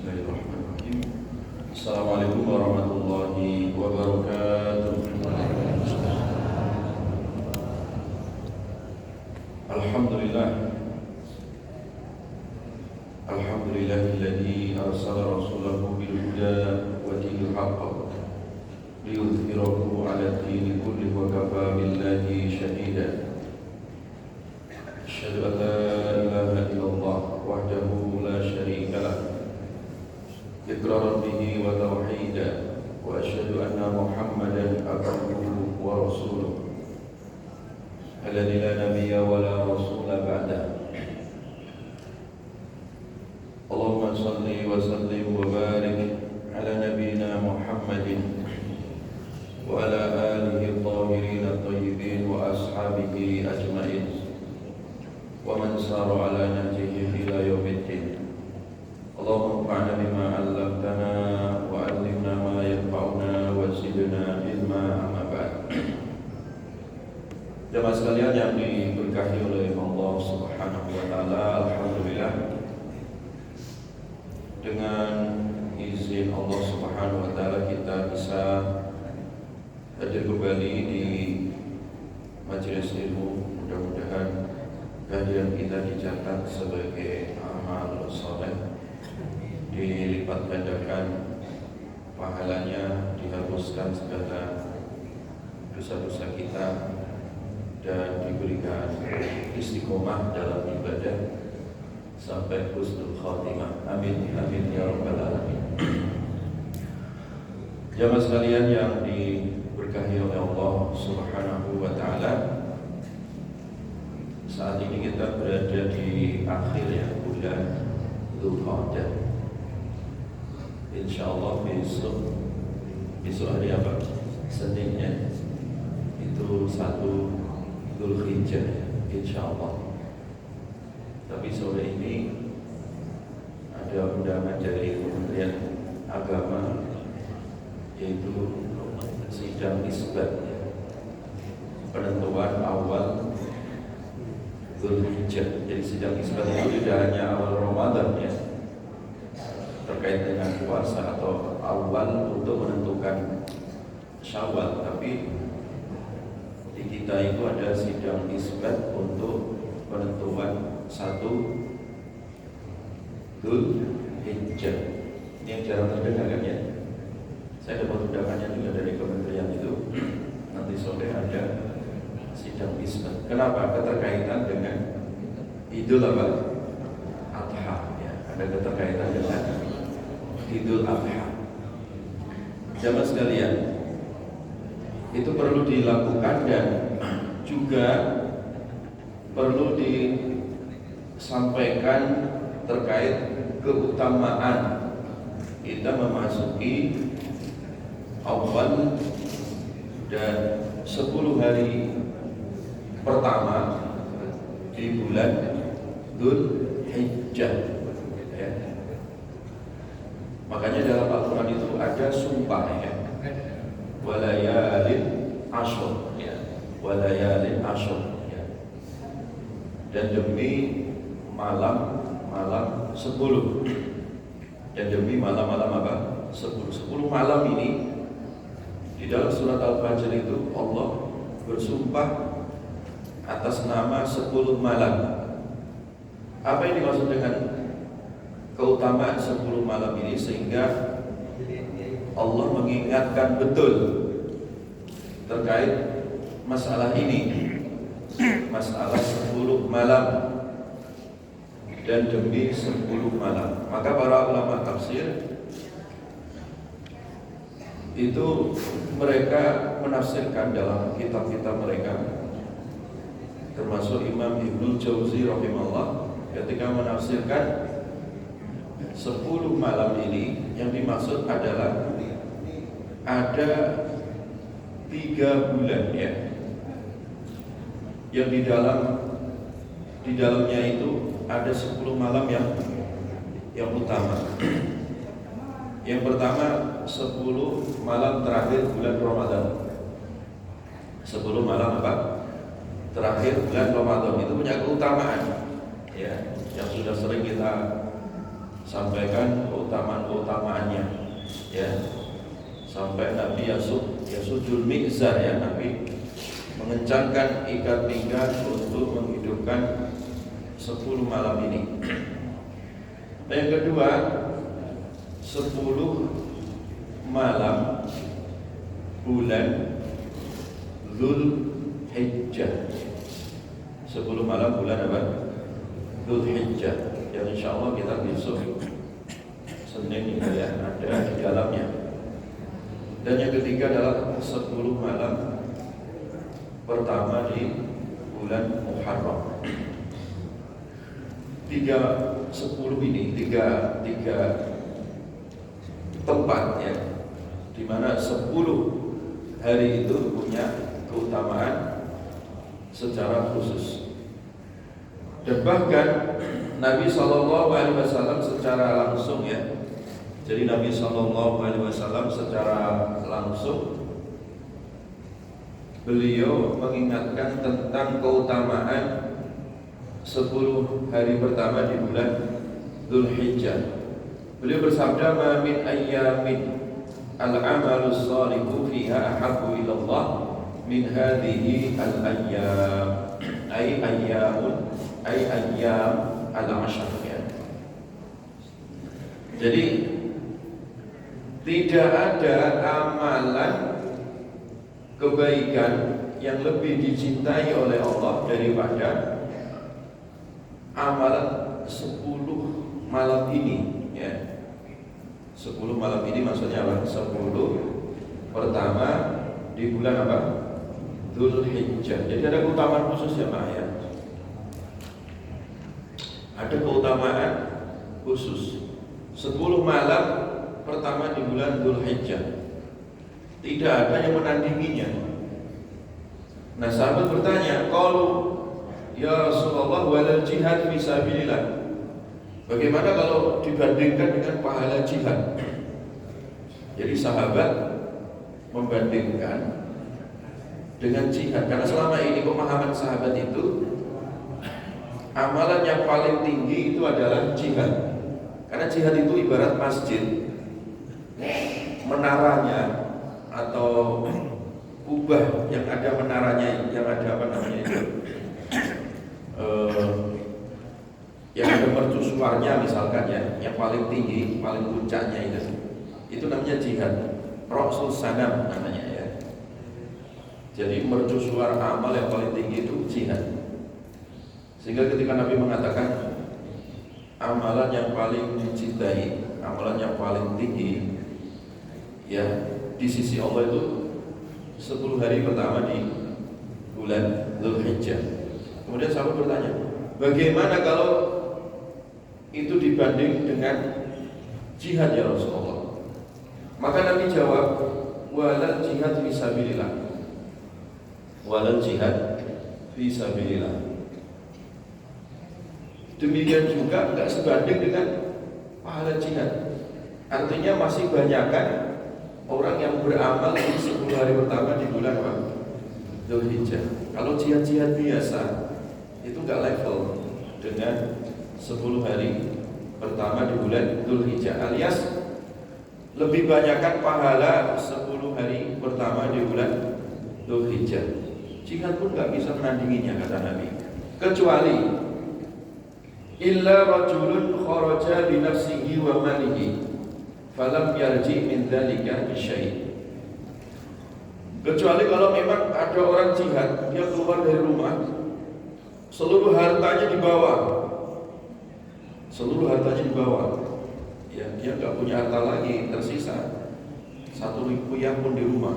Bismillahirrahmanirrahim. Assalamualaikum warahmatullahi wabarakatuh. Alhamdulillah. Alhamdulillahilladzi arsala rasulahu bil huda wa dinil haqq liyudhhirahu 'ala ad-dini kullihi wa kafa billahi shahida. Asyhadu an la ilaha illallah wahdahu la syarika lah iqraran bihi wa tauhida wa asyhadu anna Muhammadan abduhu wa rasuluh alladzi la nabiyya wa la rasula ba'da. Allahumma shalli wa sallim wa barik ala nabiyyina Muhammadin wa ala alihi at-tahirin at-tayyibin wa ashabihi ajma'in wa man sara ala nahjihi ila yaumiddin. Allahumma anfa'na bima 'allamtana wa 'allimna ma yanfa'una wa zidna ilma, amma ba'd. Jemaah sekalian yang diberkahi oleh Allah Subhanahu wa taala, alhamdulillah dengan izin Allah Subhanahu wa taala kita bisa hadir kembali di majelis ilmu. Mudah-mudahan kehadiran kita dicatat sebagai amal saleh, dilipat gandakan pahalanya, dihapuskan segala dosa-dosa kita, dan diberikan istiqomah dalam ibadah sampai husnul khatimah. Amin amin ya rabbal alamin. Jamaah sekalian yang diberkahi oleh Allah Subhanahu wa taala, saat ini kita berada di akhir bulan Dzulqa'dah. Insyaallah besok hari apa? Seninnya itu 1 Dzulhijjah, insyaallah. Tapi sore ini ada undangan dari Kementerian Agama, yaitu sidang isbat, penentuan awal Dzulhijjah. Jadi sidang isbat itu tidak hanya awal Ramadan ya, terkait dengan puasa atau awal untuk menentukan Syawal, tapi di kita itu ada sidang isbat untuk penentuan 1 Dzulhijjah. Ini yang jarang terdengar kan ya. Saya dapat undangannya juga dari kementerian itu. Nanti sore ada sidang isbat. Kenapa? Keterkaitan dengan Idul Adha ya. Ada keterkaitan dengan Idul Adha. Jamaah sekalian, itu perlu dilakukan dan juga perlu disampaikan terkait keutamaan kita memasuki awal dan 10 hari pertama di bulan Dzulhijjah ya. Makanya dalam Al-Quran itu ada sumpah ya, walayalin ashur ya, walayalin ashur ya. Dan demi malam-malam 10, dan demi malam-malam apa? 10 malam ini. Di dalam surat Al-Fajr itu Allah bersumpah atas nama 10 malam. Apa yang dimaksud dengan keutamaan 10 malam ini? Sehingga Allah mengingatkan betul terkait masalah ini, masalah 10 malam dan demi 10 malam. Maka para ulama tafsir itu mereka menafsirkan dalam kitab-kitab mereka, termasuk Imam Ibnu Jauzi rahimahullah, ketika menafsirkan 10 malam ini, yang dimaksud adalah ada 3 bulan ya, yang di dalamnya itu ada 10 malam yang utama. Yang pertama 10 malam terakhir bulan Ramadan. 10 malam apa? Terakhir bulan Ramadan itu punya keutamaan ya, yang sudah sering kita sampaikan keutamaan-keutamaannya, ya. Sampai Nabi Yasudul Mi'zar, ya, Nabi mengencangkan ikat pinggang untuk menghidupkan 10 malam ini. Yang kedua, 10 malam bulan Dzul Hijjah. 10 malam bulan apa? Dzul Hijjah. Yang insya Allah kita besok Senin ini, ya, ada di dalamnya. Dan yang ketiga adalah 10 malam pertama di bulan Muharram. 10 ini tiga tempat, ya, di mana 10 hari itu punya keutamaan secara khusus. Dan bahkan Nabi SAW secara langsung, ya. Jadi Nabi SAW secara langsung beliau mengingatkan tentang keutamaan 10 hari pertama di bulan Dzul Hijjah. Beliau bersabda, "Ma min ayyamin al-amalus shalihu fiha ahabbu ila Allah min hadhihi al-ayyam." Ay ayyam al-ashr, ya. Jadi tidak ada amalan kebaikan yang lebih dicintai oleh Allah daripada amalan 10 malam ini, ya. 10 malam ini maksudnya apa? 10 pertama di bulan apa? Dzul Hijjah. Jadi ada keutamaan khusus, ya, Pak, ya. Ada keutamaan khusus 10 malam pertama di bulan Dzul Hijjah. Tidak ada yang menandinginya. Nah, sahabat bertanya, "Qalu ya Rasulullah, walal jihad fisabilillah." Bagaimana kalau dibandingkan dengan pahala jihad? Jadi sahabat membandingkan dengan jihad, karena selama ini pemahaman sahabat itu amalan yang paling tinggi itu adalah jihad. Karena jihad itu ibarat masjid, menaranya atau kubah yang ada menaranya, yang ada apa namanya itu, yang ada mercusuarnya misalkan, ya, yang paling tinggi, paling puncaknya itu namanya jihad. Ra'sul sanam namanya, ya. Jadi mercusuar amal yang paling tinggi itu jihad. Sehingga ketika Nabi mengatakan amalan yang paling dicintai, amalan yang paling tinggi, ya, di sisi Allah itu 10 hari pertama di bulan Dzul Hijjah. Kemudian sahabat bertanya, bagaimana kalau itu dibanding dengan jihad, ya Rasulullah? Maka Nabi jawab, walal jihad fisabilillah. Walal jihad fisabilillah. Demikian juga enggak sebanding dengan pahala jihad. Artinya masih banyakkan orang yang beramal di 10 hari pertama di bulan Dzul Hijjah. Kalau jihad-jihad biasa itu enggak level dengan 10 hari pertama di bulan Dzul Hijjah, alias lebih banyakkan pahala 10 hari pertama di bulan Dzul Hijjah. Jihad pun enggak bisa menandinginya, kata Nabi, kecuali illa rajulun kharaja bi nafsihi wa malihi falam yarji min dzalika bisyai'. Kecuali kalau memang ada orang jihad, dia keluar dari rumah, seluruh hartanya dibawa. Seluruh hartanya dibawa. Ya, dia enggak punya harta lagi tersisa 1 rupiah pun di rumah.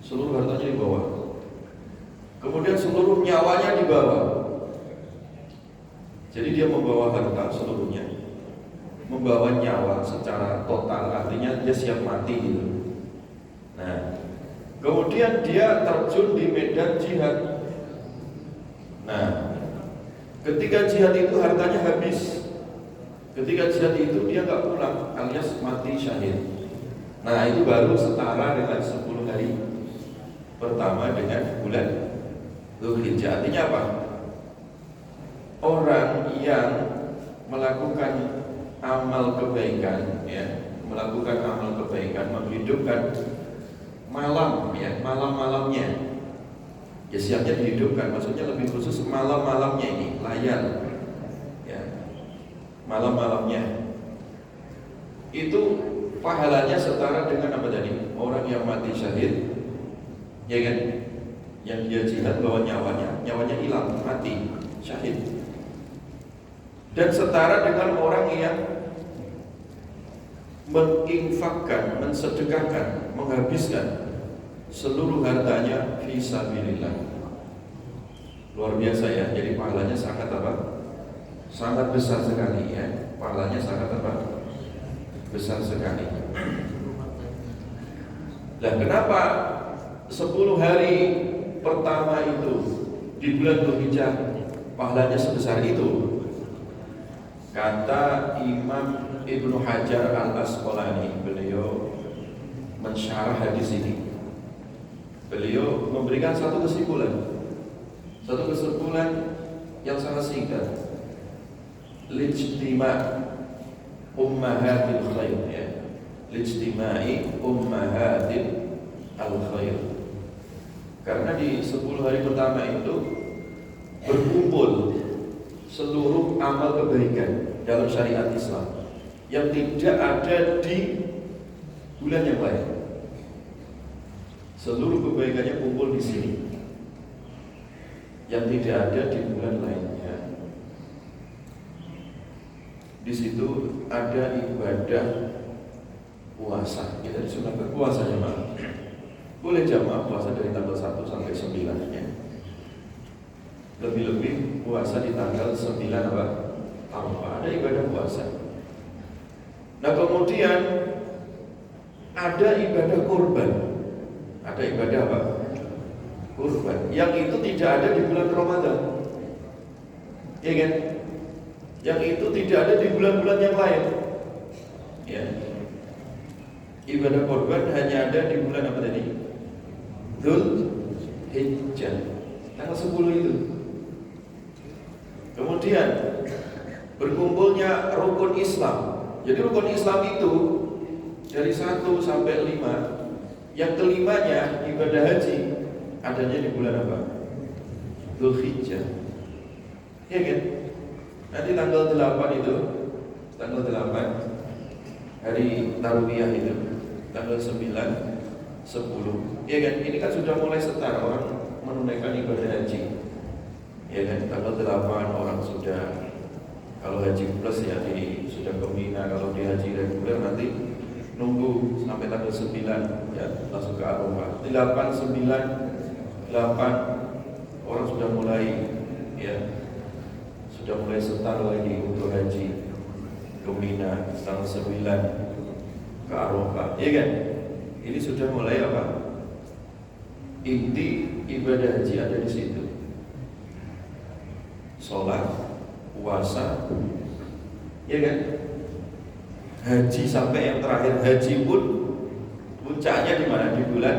Seluruh hartanya dibawa. Kemudian seluruh nyawanya dibawa. Jadi dia membawa harta seluruhnya, membawa nyawa secara total, artinya dia siap mati gitu. Nah, kemudian dia terjun di medan jihad. Nah, ketika jihad itu hartanya habis, ketika jihad itu dia nggak pulang, alias mati syahid. Nah, itu baru setara dengan 10 hari pertama dengan bulan Dzul Hijjah. Artinya apa? Orang yang melakukan amal kebaikan, ya, melakukan amal kebaikan, menghidupkan malam, ya, malam-malamnya. Ya, siangnya dihidupkan, maksudnya lebih khusus malam-malamnya ini, layar, ya, malam-malamnya. Itu pahalanya setara dengan apa tadi? Orang yang mati syahid, ya kan? Yang dia jihad bawa nyawanya hilang, mati, syahid. Dan setara dengan orang yang menginfakkan, mensedekahkan, menghabiskan seluruh hartanya fi sabilillah. Luar biasa ya. Jadi pahalanya sangat apa? Sangat besar sekali ya. Pahalanya sangat apa? Besar sekali. Nah, kenapa 10 hari pertama itu di bulan Dzulhijjah pahalanya sebesar itu? Kata Imam Ibnu Hajar Al-Asqalani, beliau mensyarah hadis ini. Beliau memberikan satu kesimpulan yang sangat singkat. Lijtima' ummahatil khair, ya. Lijtima'i ummahatil al-khair. Karena di 10 hari pertama itu berkumpul seluruh amal kebaikan dalam syariat Islam yang tidak ada di bulan yang lain. Seluruh kebaikannya kumpul di sini, yang tidak ada di bulan lainnya. Di situ ada ibadah puasa. Kita disunahkan puasa jemaah. Boleh jamaah puasa dari tanggal 1 sampai 9 ya. Lebih-lebih puasa di tanggal 9 apa? Arafah. Ada ibadah puasa. Nah, kemudian ada ibadah kurban. Ada ibadah apa? Kurban. Yang itu tidak ada di bulan Ramadan. Ya kan? Yang itu tidak ada di bulan-bulan yang lain. Ya. Ibadah kurban hanya ada di bulan apa tadi? Dzulhijjah. Tanggal 10 itu. Kemudian berkumpulnya rukun Islam. Jadi rukun Islam itu dari 1 sampai 5. Yang kelimanya ibadah haji adanya di bulan apa? Dzulhijjah. Ya kan? Nanti tanggal 8 itu, tanggal 8 hari Tarwiyah itu, tanggal 9, 10. Ya kan? Ini kan sudah mulai setar orang menunaikan ibadah haji. Ya kan? Tanggal 8 orang sudah, kalau haji plus ya sudah ke Mina. Kalau di haji reguler nanti nunggu sampai tanggal 9 ya, langsung ke Arafah. 8, 9, 8 orang sudah mulai ya, sudah mulai setar lagi untuk haji ke Mina tanggal 9 ke Arafah. Ya kan? Ini sudah mulai apa? Inti ibadah haji ada di situ. Sholat, puasa, ya kan? Haji sampai yang terakhir haji pun puncaknya di mana? Di bulan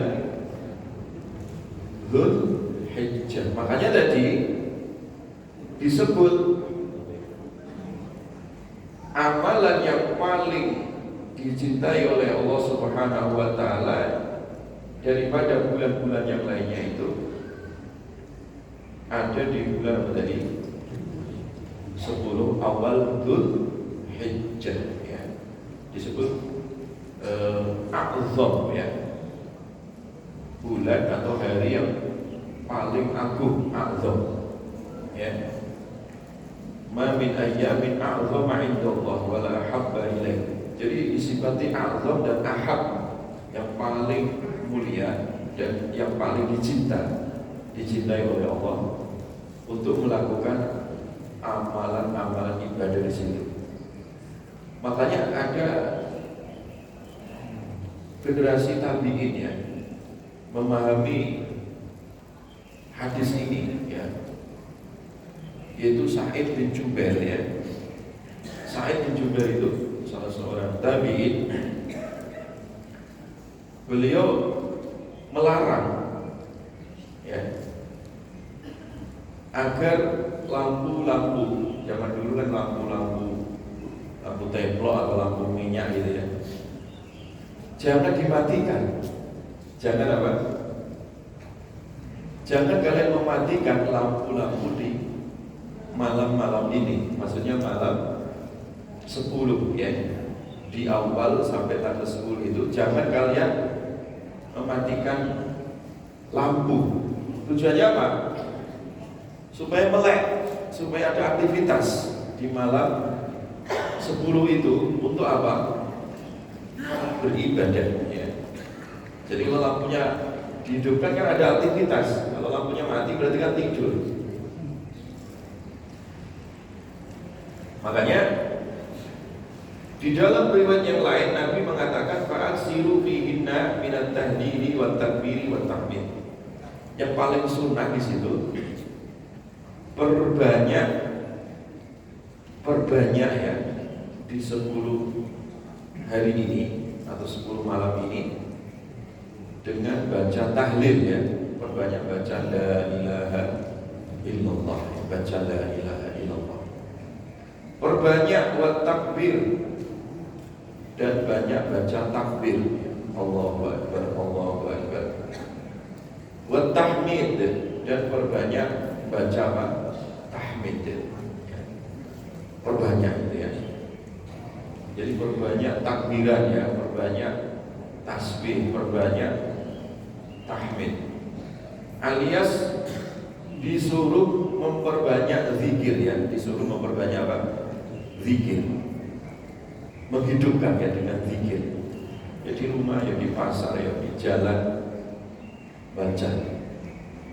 Dzulhijjah. Makanya tadi disebut amalan yang paling dicintai oleh Allah Subhanahu wa taala daripada bulan-bulan yang lainnya itu ada di bulan apa tadi? 10 awal Dzulhijjah ya. Disebut A'zam ya. Bulan atau hari yang paling agung, A'zam. Ya. Ma min ayyamin a'zama 'indallah wa la ahabba ilaih. Jadi disifati a'zam dan ahab, yang paling mulia dan yang paling dicintai oleh Allah untuk melakukan amalan-amalan ibadah di situ. Makanya ada generasi tabi'in ya memahami hadis ini ya, yaitu Sa'id bin Jubair ya. Sa'id bin Jubair itu salah seorang tabi'in. Beliau melarang ya agar lampu-lampu, zaman dulu kan lampu lampu teplok atau lampu minyak gitu ya. Jangan dimatikan. Jangan apa? Jangan kalian mematikan lampu-lampu di malam-malam ini. Maksudnya malam 10 ya. Di awal sampai tanggal 10 itu jangan kalian mematikan lampu. Tujuannya apa? Supaya melek, supaya ada aktivitas di malam 10 itu. Untuk apa? Beribadah ya. Jadi kalau lampunya dihidupkan kan ada aktivitas. Kalau lampunya mati berarti kan tidur. Makanya di dalam riwayat yang lain Nabi mengatakan fa'aksiru fihinna minat tahdili wa takbiri wa tahmid. Yang paling sunnah di situ perbanyak ya di 10 hari ini atau 10 malam ini dengan baca tahlil ya. Perbanyak baca la ilaha illallah, baca la ilaha illallah. Perbanyak wa takbir dan banyak baca takbir, Allahu Akbar, Allahu Akbar. Wa tahmid dan perbanyak baca apa? Tahmid. Perbanyak itu ya. Jadi perbanyak takbiran ya, perbanyak tasbih, perbanyak tahmid. Alias disuruh memperbanyak zikir ya, disuruh memperbanyak apa? Zikir. Menghidupkan ya dengan zikir. Ya di rumah, ya di pasar, ya di jalan baca,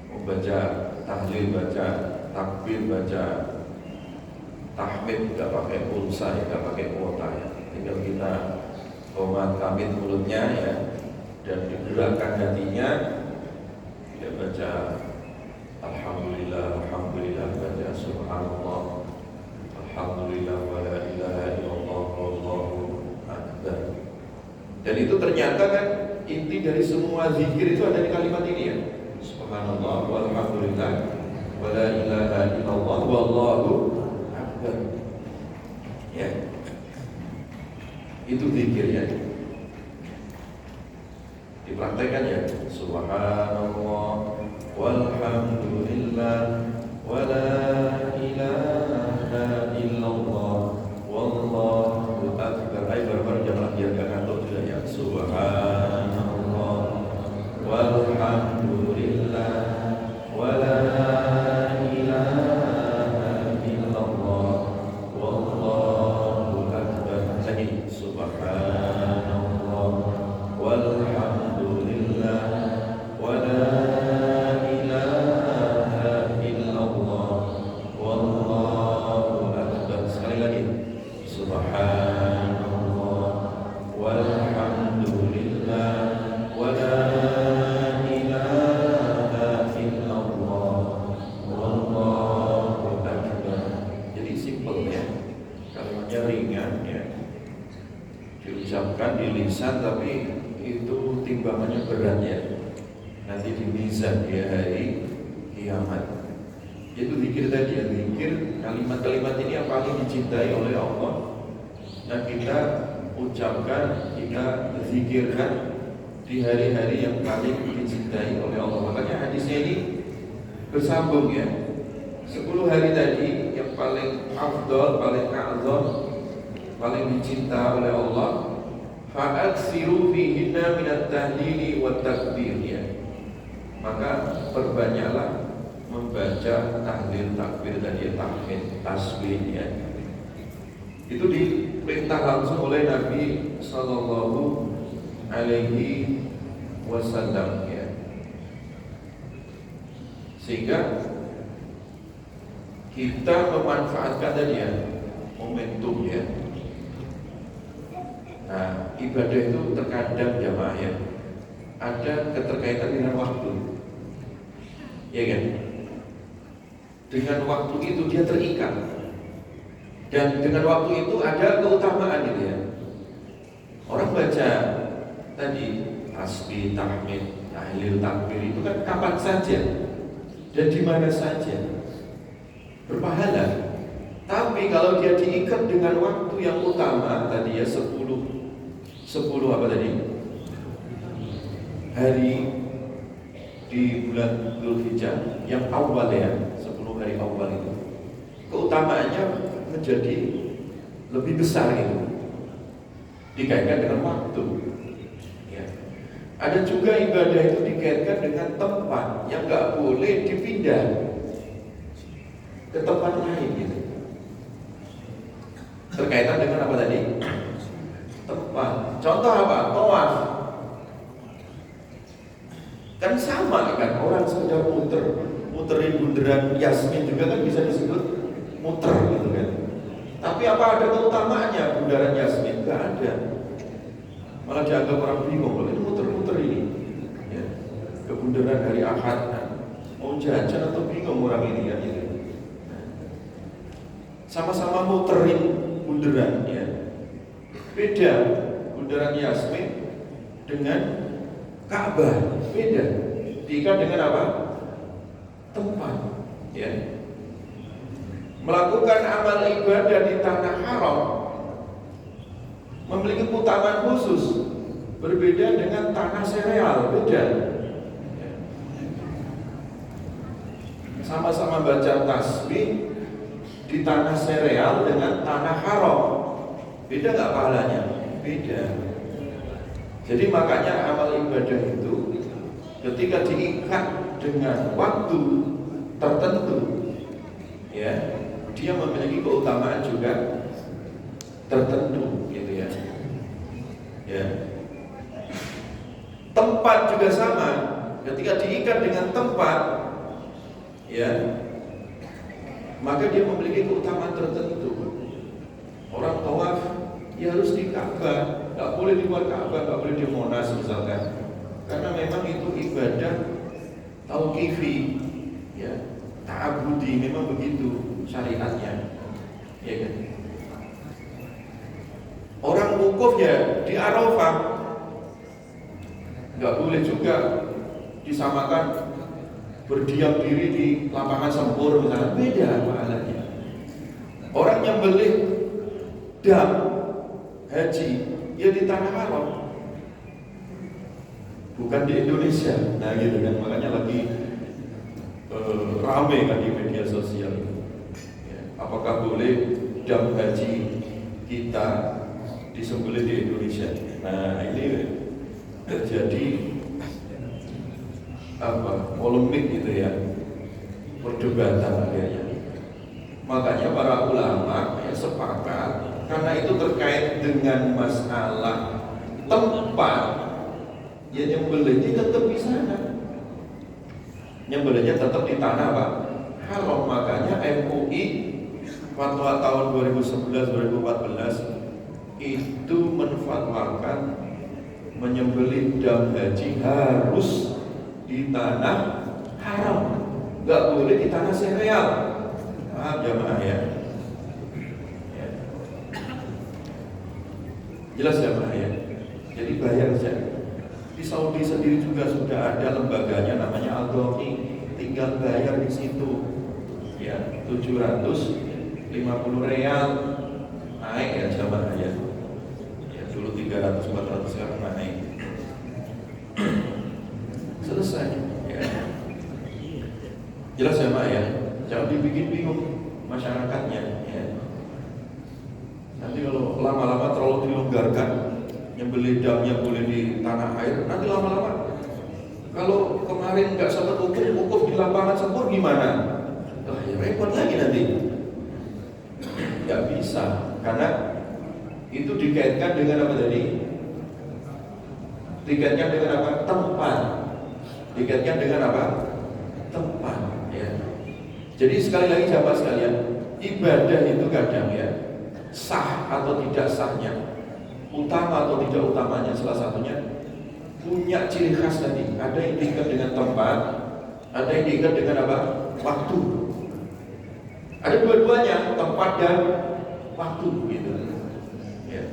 membaca tahlil, baca takbir, baca tahmid, tidak pakai pulsa, tidak pakai kuota ya. Tinggal kita qomat kamit mulutnya ya, dan digerakkan hatinya. Dia baca alhamdulillah, alhamdulillah, baca subhanallah, alhamdulillah, wa la ilaha illallah, wallahu akbar. Dan itu ternyata kan inti dari semua zikir itu ada di kalimat ini ya. Subhanallah, walhamdulillah, wa la ilaha illallah, wallahu akbar. Ya. Itu zikir ya. Dipraktekkan ya. Subhanallah, walhamdulillah, wa la ilaha illallah, wallahu akbar. Ayo bareng-bareng jangan biar gak ngantuk juga ya. Subhanallah, walhamdulillah, wa la ilaha illallah, wallahu akbar. Lagi subhanallah, walhamdulillah, wa la ilaha illallah, wallahu akbar. Sekali lagi subhanallah, walhamdulillah, wa la ilaha illallah, wallahu akbar. Jadi simple ya, kalimatnya ringan ya, diucapkan di lisan, tapi itu timbangannya berat ya, nanti di mizan di hari kiamat. Itu zikir tadi ya, zikir kalimat-kalimat ini yang paling dicintai oleh Allah. Nah kita ucapkan, kita zikirkan di hari-hari yang paling dicintai oleh Allah. Makanya hadisnya ini bersambung ya. 10 hari tadi yang paling afdal, paling a'zam, paling dicinta oleh Allah. Fa'aksiru fihinna minat tahlili wa takbir ya. Maka perbanyaklah membaca tahlil, takbir tadi, tahmid, tasbih ya. Itu diperintah langsung oleh Nabi sallallahu alaihi wasallam ya. Sehingga kita memanfaatkan tadi ya, momentum ya. Nah, ibadah itu terkadang jamaah ya, ada keterkaitan dengan waktu. Ya kan? Dengan waktu itu dia terikat. Dan dengan waktu itu ada keutamaan gitu ya. Orang baca tadi tasbih, tahmid, tahlil, takbir itu kan kapan saja dan di mana saja berpahala. Tapi kalau dia diikat dengan waktu yang utama, tadi ya 10 apa tadi? Hari di bulan Dzulhijjah yang awal ya, 10 hari awal itu. Keutamaannya menjadi lebih besar itu. Dikaitkan dengan waktu. Ya. Ada juga ibadah itu dikaitkan dengan tempat yang nggak boleh dipindah ke tempat lain gitu. Berkaitan dengan apa tadi? Tempat. Contoh apa? Tawaf. Kan sama kan, orang sekedar muterin bundaran Yasmin juga kan bisa disebut muter gitu kan. Tapi apa ada keutamaannya bundaran Yasmin? Gak ada. Malah dianggap orang bingung kalau ini muter-muter ini. Ya. Ke bundaran hari Ahad. Mau jajan atau bingung orang ini ya gitu. Sama-sama muterin bundaran ya. Beda bundaran Yasmin dengan Ka'bah, beda. Diikat dengan apa? Tempat ya. Melakukan amal ibadah di tanah haram memiliki keutamaan khusus, berbeda dengan tanah sereal, beda. Sama-sama baca tasbih di tanah sereal dengan tanah haram, beda nggak pahalanya? Beda. Jadi makanya amal ibadah itu ketika diikat dengan waktu tertentu, ya, dia memiliki keutamaan juga tertentu, gitu ya. Ya. Tempat juga sama, ketika diikat dengan tempat, ya, maka dia memiliki keutamaan tertentu. Orang tawaf, ya harus di Ka'bah, nggak boleh di luar Ka'bah, nggak boleh di Monas misalkan, karena memang itu ibadah tauqifi, ya, ta'abudi, memang begitu syariatnya, ya kan? Orang wukuf ya di Arafah, nggak boleh juga disamakan berdiam diri di lapangan sempur misalnya, beda pahalanya. Orang yang beli dam haji ya di tanah haram, bukan di Indonesia. Nah gitu kan, makanya lagi rame kan di media sosial. Ya, apakah boleh dam haji kita disembelih di Indonesia? Nah ini terjadi polemik gitu ya, perdebatan akhirnya. Makanya para ulama ya sepakat, karena itu terkait dengan masalah tempat, ya nyembelihnya tetap di sana, nyembelihnya tetap di tanah apa? Haram. Makanya MUI fatwa tahun 2011-2014 itu menfatwakan menyembelih dam haji harus di tanah haram, nggak boleh di tanah sereal. Paham jamaah ya? Jelas jamaah ya? Jadi bayar saja. Di Saudi sendiri juga sudah ada lembaganya namanya Al-Ghani, tinggal bayar di situ. Ya, 750 real naik ya jamaah ya. Ya dulu 300-400 sekarang naik. Selesai ya. Jelas ya Mak ya, jangan dibikin bingung masyarakatnya ya. Nanti kalau lama-lama terlalu dilonggarkan, nyembelih damnya boleh di tanah air, nanti lama-lama kalau kemarin nggak sempat wukuf di lapangan sempur gimana? Wah ya repot lagi nanti. Nggak bisa, karena itu dikaitkan dengan apa tadi? Dikaitkan dengan apa? Tempat. Dikaitkan dengan apa? Tempat ya. Jadi sekali lagi jamaah sekalian, ibadah itu kadang ya sah atau tidak sahnya, utama atau tidak utamanya, salah satunya punya ciri khas tadi. Ada yang diikat dengan tempat, ada yang diikat dengan apa? Waktu. Ada dua-duanya, tempat dan waktu gitu. Ya.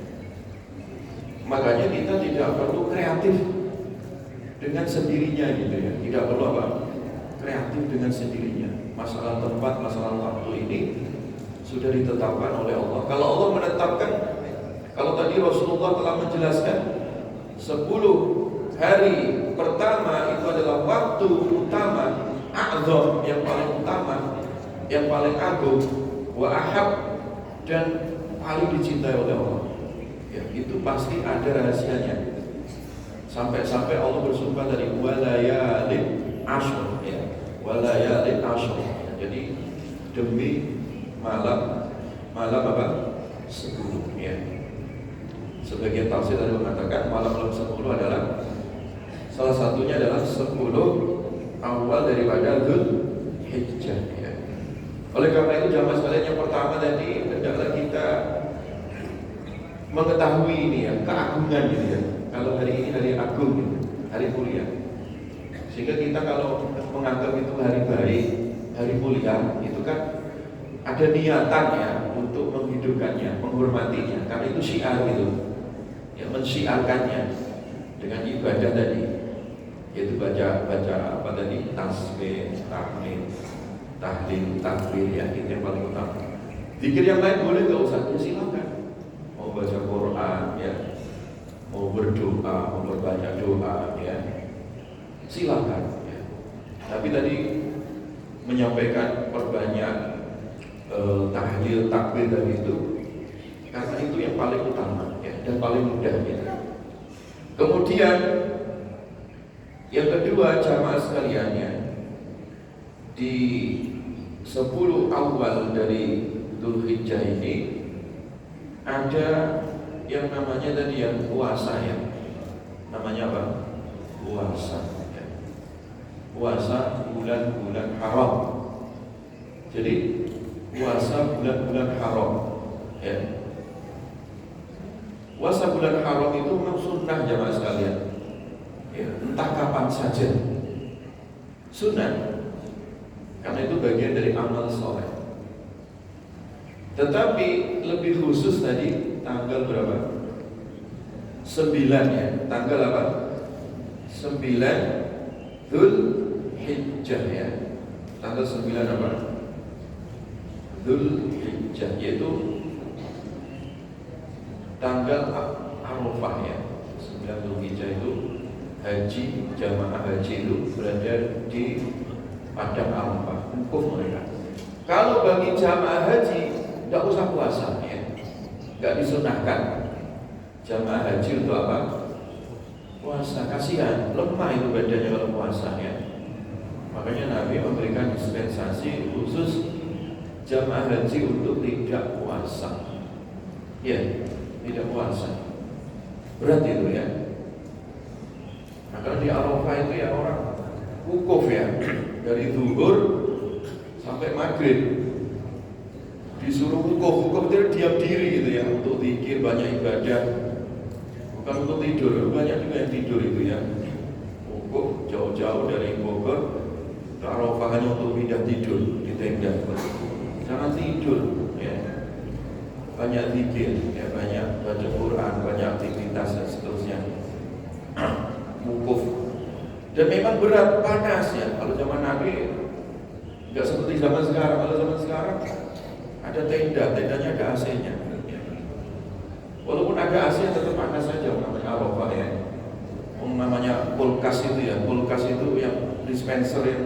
Makanya kita tidak perlu kreatif dengan sendirinya gitu ya. Tidak perlu apa? Kreatif dengan sendirinya. Masalah tempat, masalah waktu ini sudah ditetapkan oleh Allah. Kalau Allah menetapkan, kalau tadi tadi Rasulullah telah menjelaskan 10 hari pertama itu adalah waktu utama, a'zam, yang paling utama, yang paling agung, wa ahab, dan paling dicintai oleh Allah. Ya, itu pasti ada rahasianya. Sampai Allah bersumpah dari walayalin ashr, ya, walayalin ashr. Jadi demi malam apa? 10, ya. Sebagian tafsir ada mengatakan malam 10 adalah salah satunya adalah 10 awal daripada Dzulhijjah, ya. Oleh karena itu jamaah sekalian, yang pertama tadi adalah kita mengetahui ini ya, keagungan gitu ya. Kalau hari ini hari agung, gitu, hari mulia. Sehingga kita kalau menganggap itu hari baik, hari mulia, itu kan ada niatan ya untuk menghidupkannya, menghormatinya. Karena itu syiar gitu, ya, mensyiarkannya dengan ibadah tadi, yaitu baca apa tadi, tasbih, tahmid, tahlil, takbir, ya, itu yang paling utama. Zikir yang lain boleh nggak usah, ya silakan. Mau baca Quran, ya, mau berdoa, mau berbanyak doa, ya, silakan. Ya. Tapi tadi menyampaikan perbanyak tahlil, takbir tadi itu karena itu yang paling utama, ya, dan paling mudah, ya. Kemudian yang kedua jamaah sekalian, ya, di 10 awal dari Dzulhijjah ini ada yang namanya tadi yang puasa, ya. Namanya apa? Puasa, ya. Puasa bulan-bulan haram. Jadi puasa bulan-bulan haram, ya. Puasa bulan haram itu memang sunnah jamaah sekalian, ya, entah kapan saja sunnah, karena itu bagian dari amal soleh. Tetapi lebih khusus tadi tanggal berapa? 9, ya. Tanggal apa? 9 Dzulhijjah, ya. Tanggal 9 apa? Dzulhijjah, yaitu tanggal Arafah, ya. 9 Dzulhijjah itu haji, jamaah haji itu berada di padang Arafah, wukuf mereka. Kalau bagi jamaah haji tidak usah puasa, ya. Tidak disunahkan jamaah haji untuk apa? Puasa, kasihan, lemah itu badannya kalau puasa, ya. Makanya Nabi memberikan dispensasi khusus jamaah haji untuk tidak puasa, ya, tidak puasa. Berat itu, ya. Nah, kalau di Arafah itu ya orang wukuf, ya, dari zuhur sampai maghrib disuruh wukuf itu diam diri gitu, ya, untuk zikir, banyak ibadah, bukan untuk tidur. Banyak juga yang tidur itu, ya, wukuf jauh-jauh dari Bogor ke Arafah hanya untuk pindah tidur di tenda. Jangan tidur, ya. Banyak zikir, ya, banyak baca Quran, banyak aktivitas dan seterusnya. Wukuf. Dan memang berat, panas, ya. Kalau zaman Nabi nggak seperti zaman sekarang. Kalau zaman sekarang ada tenda, tendanya ada AC-nya. Walaupun ada AC tetap panas saja, namanya Arafah, ya. Namanya kulkas itu, ya, kulkas itu yang dispenser yang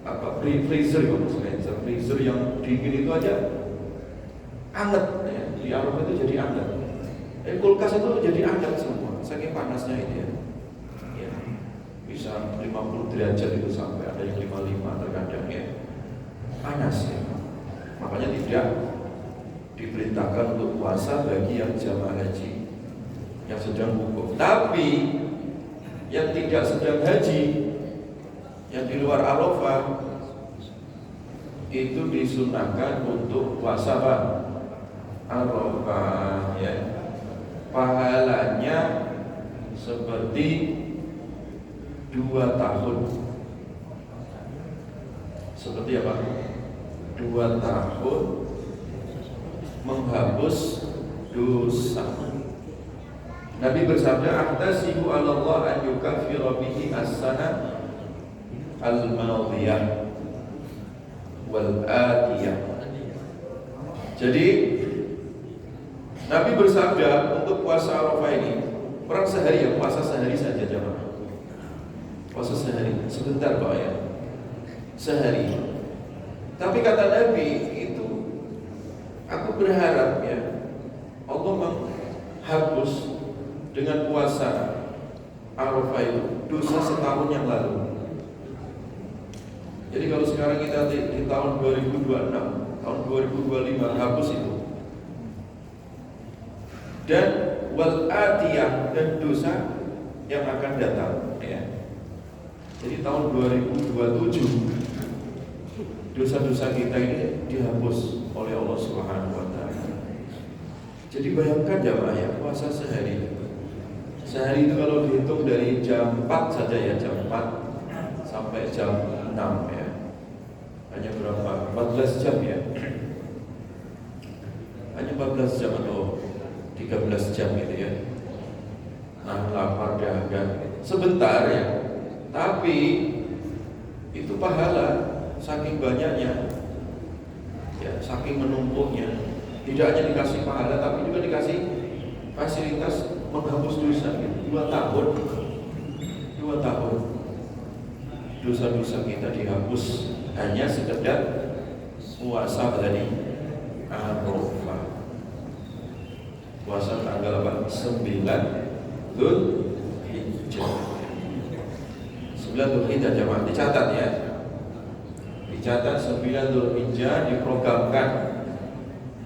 apa, freezer yang dingin itu aja anget, ya. Di Arafah itu jadi anget. Kulkas itu jadi anget semua, saking panasnya itu, ya. Ya, bisa 50 derajat itu, sampai ada yang 55 terkadang, ya. Panas, ya. Makanya tidak diperintahkan untuk puasa bagi yang jamaah haji yang sedang wukuf. Tapi yang tidak sedang haji, yang di luar Arafah, itu disunahkan untuk puasa apa? Arafah, ya. Pahalanya seperti 2 tahun. Seperti apa? 2 tahun menghapus dosa. Nabi bersabda, "Ahtasibu 'ala Allah an yukaffira bihi as-sanah al-madiyah wal atiyah." Jadi Nabi bersabda untuk puasa Arafah ini, orang sehari ya, puasa sehari saja jamaah. Puasa sehari, sebentar kok ya, sehari. Tapi kata Nabi itu, aku berharap ya Allah menghapus dengan puasa Arafah itu dosa setahun yang lalu. Jadi kalau sekarang kita di tahun 2026, tahun 2025 hapus itu. Dan wal atiyah, dan dosa yang akan datang ya. Jadi tahun 2027 dosa-dosa kita ini dihapus oleh Allah Subhanahu wa taala. Jadi bayangkan jamaah ya, puasa sehari. Sehari itu kalau dihitung dari jam 4 saja ya, jam 4 sampai jam 6 ya. Hanya berapa? 14 jam ya. Hanya 14 jam atau 13 jam gitu ya. Nah, lapar dahaga sebentar ya. Tapi itu pahala saking banyaknya. Ya, saking menumpuknya. Tidak hanya dikasih pahala tapi juga dikasih fasilitas menghapus dosa gitu. 2 tahun. Dosa-dosa kita dihapus hanya sekedar puasa dari Arafah. Puasa tanggal 9 Dzulhijjah. 9 Dzulhijjah jemaah dicatat ya. Dicatat 9 Dzulhijjah diprogramkan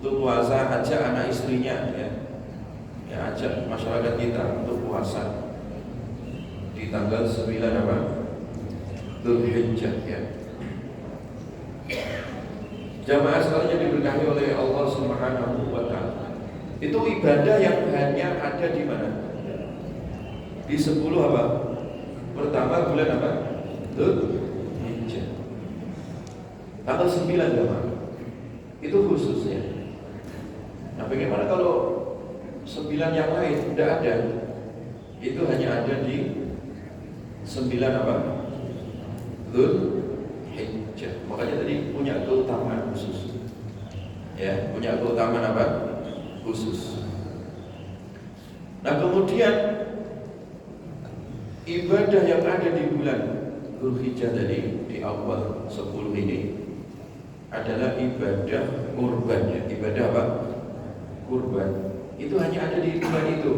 untuk puasa, ajak anak istrinya ya. Ya, ajak masyarakat kita untuk puasa di tanggal 9 apa? Dzulhijjah ya. Jamaah sekalian diberkahi oleh Allah Subhanahu wa taala. Itu ibadah yang hanya ada di mana? Di 10 apa? Pertama bulan apa? Dzulhijjah. Tanggal 9 jamaah. Itu khususnya. Nah, bagaimana kalau 9 yang lain tidak ada? Itu hanya ada di 9 apa? Dzulhijjah. Makanya tadi punya keutamaan khusus. Ya, punya keutamaan apa? Khusus. Nah, kemudian ibadah yang ada di bulan Dzulhijjah tadi di awal 10 ini adalah ibadah kurban ya. Ibadah apa? Kurban. Itu hanya ada di bulan itu.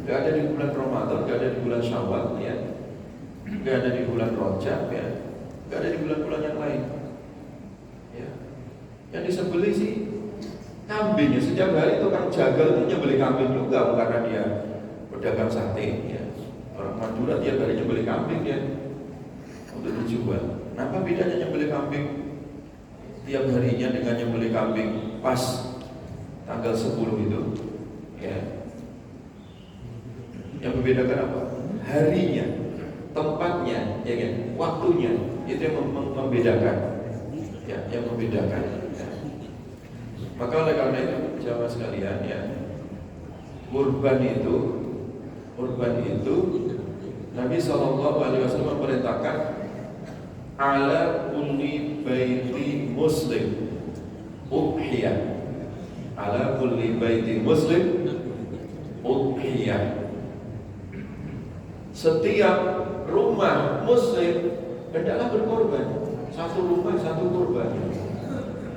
Tidak ada di bulan Ramadan, tidak ada di bulan Syawal ya. Tidak ada di bulan Rajab ya. Tidak ada di bulan-bulan yang lain. Ya. Yang disembelih sih kambing ya. Setiap hari itu kan jagal itu nyembelih kambing juga, karena dia pedagang sate ya. Orang Madura tiap hari nyembelih kambing ya untuk dijual. Apa bedanya nyembelih kambing tiap harinya dengan nyembelih kambing pas tanggal 10 itu ya? Yang membedakan apa? Harinya, tempatnya, ya kan? Waktunya, itu yang membedakan ya, yang membedakan ya. Maka oleh karena itu jamaah sekalian ya, kurban itu Nabi SAW memerintahkan ala kulli baiti muslim udhiyah, ala kulli baiti muslim udhiyah. Setiap rumah muslim hendaklah berkorban. Satu rumah satu kurban.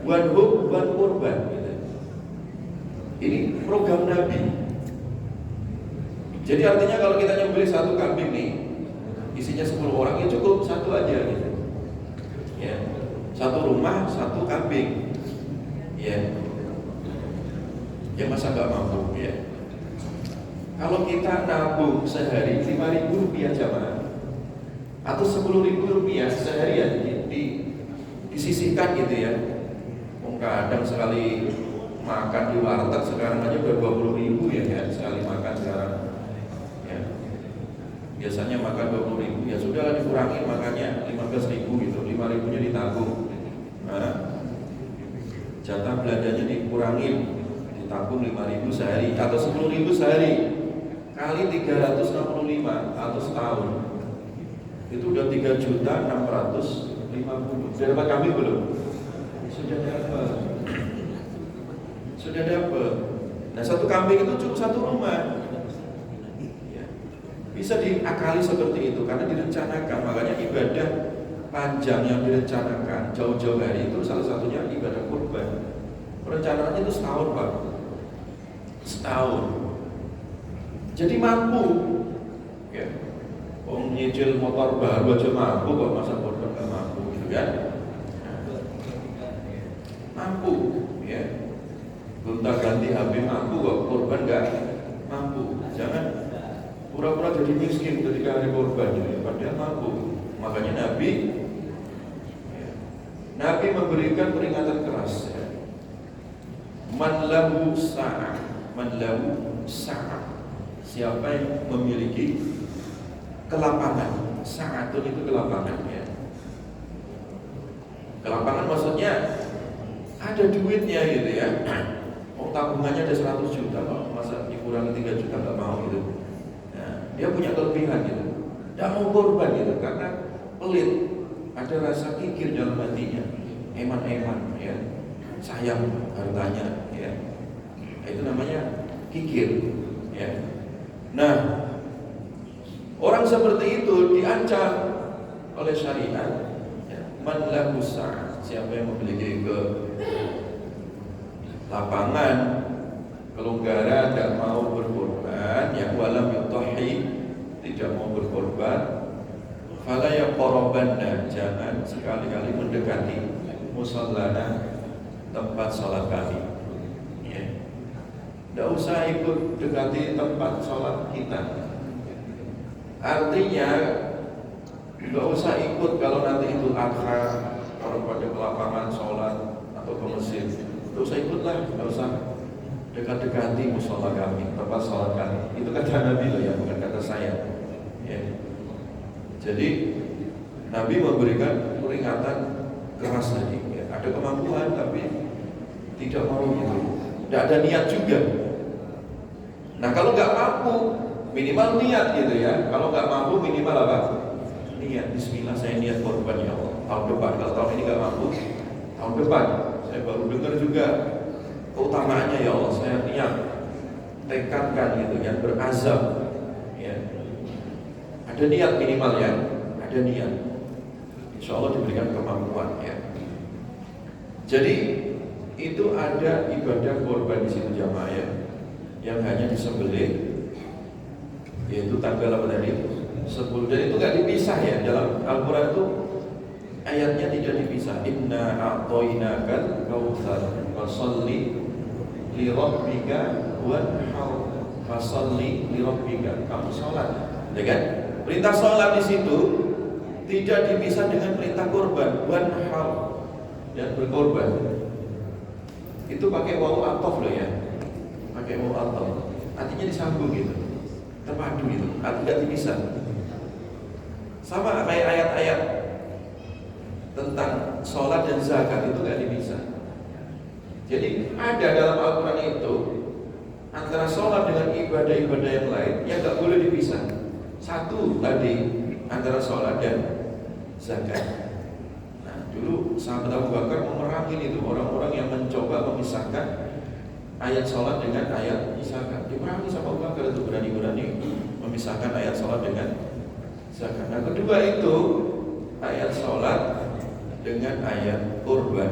One home one kurban gitu. Ini program Nabi. Jadi artinya kalau kita nyembelih satu kambing nih, isinya 10 orang, ya cukup satu aja gitu. Ya. Satu rumah, satu kambing. Ya. Ya masa nggak mampu ya. Kalau kita nabung sehari 5.000 rupiah jamaah atau 10.000 rupiah sehari ya disisihkan gitu ya. Kadang sekali makan di warteg sekarang aja udah 20.000 ya sekali makan sekarang. Ya. Biasanya makan 20.000 ya sudah dikurangi makannya 15.000 gitu, 5.000-nya ditabung. Nah, jatah belanjanya dikurangin, ditabung 5.000 sehari atau 10.000 sehari kali 365 atau setahun itu udah 3.650.000. Sudah dapat kambing belum? Sudah dapat. Nah, satu kambing itu cukup satu rumah. Ya. Bisa diakali seperti itu karena direncanakan. Makanya ibadah panjang yang direncanakan jauh-jauh hari itu salah satunya ibadah kurban. Perencanaannya itu setahun, Pak. Setahun. Jadi mampu. Ya. Nyicil motor baru aja mampu kok, masa kurban nggak mampu gitu kan? Mampu, ya. Gonta ganti HP mampu kok, kurban nggak mampu. Jangan pura-pura jadi miskin ketika hari kurban, ya. Padahal mampu. Makanya Nabi memberikan peringatan keras. Ya. Man lahu sa'ah. Siapa yang memiliki kelapangan, sa'atun itu kelapangan, ya. Kelapangan maksudnya ada duitnya gitu ya. Tabungannya ada 100 juta, masa dikurangi 3 juta nggak mau gitu. Nah, dia punya kelebihan gitu, nggak mau korban gitu karena pelit, ada rasa kikir dalam hatinya, eman-eman, ya, sayang hartanya, ya. Itu namanya kikir, ya. Nah, orang seperti itu diancam oleh syariat, ya. Man lahu sa'ah, siapa yang memiliki lapangan, kelonggaran, tidak mau berkorban, yang walam yutahi, tidak mau berkorban, fala yaqrabanna, jangan sekali-kali mendekati musallana, tempat salat kami. Ya. Tidak usah ikut dekati tempat salat kita. Artinya tidak usah ikut kalau nanti Idul Adha, kalau pada ke lapangan sholat atau ke masjid, tidak usah ikutlah, tidak usah dekat-dekati musola kami, tempat sholat kami. Itu kata Nabi loh ya, bukan kata saya. Ya. Jadi Nabi memberikan peringatan keras tadi. Ya. Ada kemampuan tapi tidak mau gitu, tidak ada niat juga. Nah kalau nggak mampu, minimal niat gitu ya. Kalau nggak mampu minimal apa? Niat. Bismillah, saya niat korban ya Allah tahun depan. Kalau tahun ini nggak mampu, tahun depan. Saya baru dengar juga keutamaannya ya Allah. Saya niat, tekadkan gitu ya, berazam. Ya. Ada niat minimal ya, ada niat. Insya Allah diberikan kemampuan ya. Jadi itu ada ibadah korban di situ jamaah ya, yang hanya disembelih, yaitu tanggal apa tadi? 10. Dan itu nggak dipisah ya, dalam Al-Quran itu ayatnya tidak dipisah. Inna a'toinakal kautsar fasalli li rabbika wanhar, fasalli li rabbika, kamu sholat, ya kan? Perintah sholat di situ tidak dipisah dengan perintah korban, wanhar, dan berkorban. Itu pakai wawu atof loh ya, pakai wawu atof, artinya disambung gitu, terpadu gitu, tidak dipisah. Sama kayak ayat-ayat tentang sholat dan zakat itu nggak dipisah. Jadi ada dalam Al-Quran itu antara sholat dengan ibadah-ibadah yang lain yang nggak boleh dipisah. Satu tadi antara sholat dan zakat. Nah dulu sahabat Abu Bakar memerangi itu orang-orang yang mencoba memisahkan ayat sholat dengan ayat zakat. Diperangi sama Abu Bakar itu, berani-berani memisahkan ayat sholat dengan zakat. Nah kedua itu ayat sholat dengan ayat kurban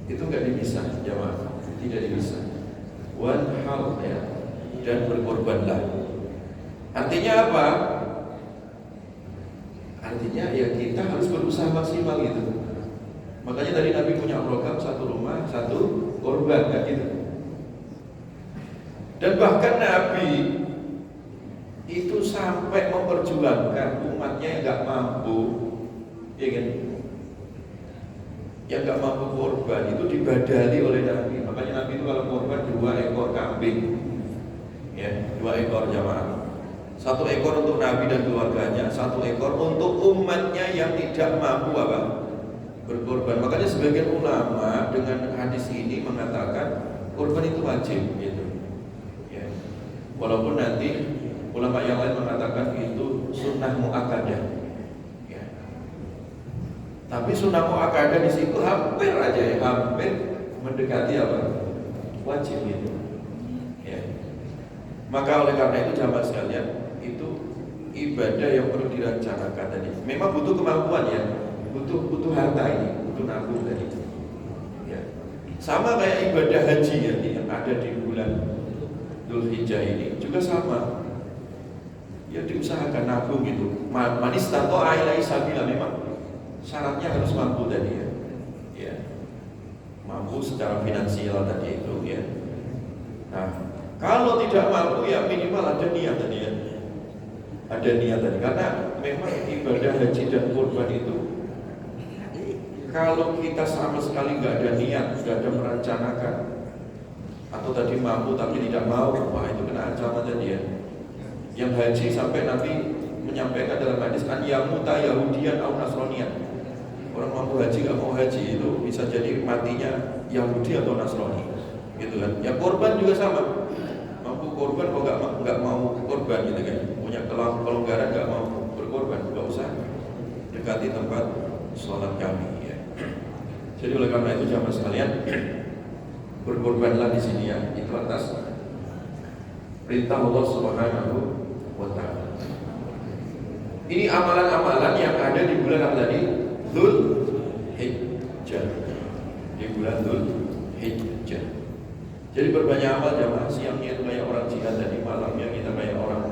itu nggak dipisah jamaah, tidak dipisah. Wanhar ya, dan berkorbanlah. Artinya apa? Artinya ya kita harus berusaha maksimal gitu. Makanya tadi Nabi punya program satu rumah satu korban kan gitu. Dan bahkan Nabi itu sampai memperjuangkan umatnya yang nggak mampu, ya kan? Yang nggak mampu korban itu dibadali oleh Nabi. Makanya Nabi itu kalau korban 2 ekor kambing, ya 2 ekor jamaah. 1 ekor untuk Nabi dan keluarganya, 1 ekor untuk umatnya yang tidak mampu apa? Berkorban. Makanya sebagian ulama dengan hadis ini mengatakan korban itu wajib, gitu. Ya. Walaupun nanti ulama yang lain mengatakan itu sunnah muakkadah. Tapi sunnah muakkadah di situ hampir aja ya, hampir mendekati apa? Wajib itu. Maka oleh karena itu jamaah sekalian, itu ibadah yang perlu direncanakan tadi. Memang butuh kemampuan ya, butuh harta ini, butuh nabung tadi. Ya. Sama kayak ibadah haji ya, yang ada di bulan Dzulhijjah ini juga sama. Ya diusahakan nabung gitu. Manis tato ailai sabila, memang syaratnya harus mampu tadi ya. Ya. Mampu secara finansial tadi itu ya. Nah, kalau tidak mampu ya minimal ada niat tadi ya. Ada niat tadi, karena memang ibadah haji dan kurban itu kalau kita sama sekali nggak ada niat, nggak ada merencanakan, atau tadi mampu tapi tidak mau, wah itu kena ancaman tadi ya. Yang haji sampai Nabi menyampaikan dalam hadis, an yamuta Yahudian atau Nasronian. Orang mampu haji nggak mau haji itu bisa jadi matinya Yahudi atau Nasrani, gitu kan? Ya korban juga sama, mampu korban kok nggak mau korban gitu kan? Punya kelonggaran nggak mau berkorban, nggak usah dekati tempat sholat kami. Ya. Jadi oleh karena itu jamaah sekalian, berkorbanlah di sini ya, itu atas perintah Allah Subhanahu wa Ta'ala. Ini amalan-amalan yang ada di bulan apa tadi? Dzulhijjah. Di bulan Dzulhijjah. Jadi berbanyak amal jamaah, siangnya itu kayak orang jihad tadi, malamnya kita kayak orang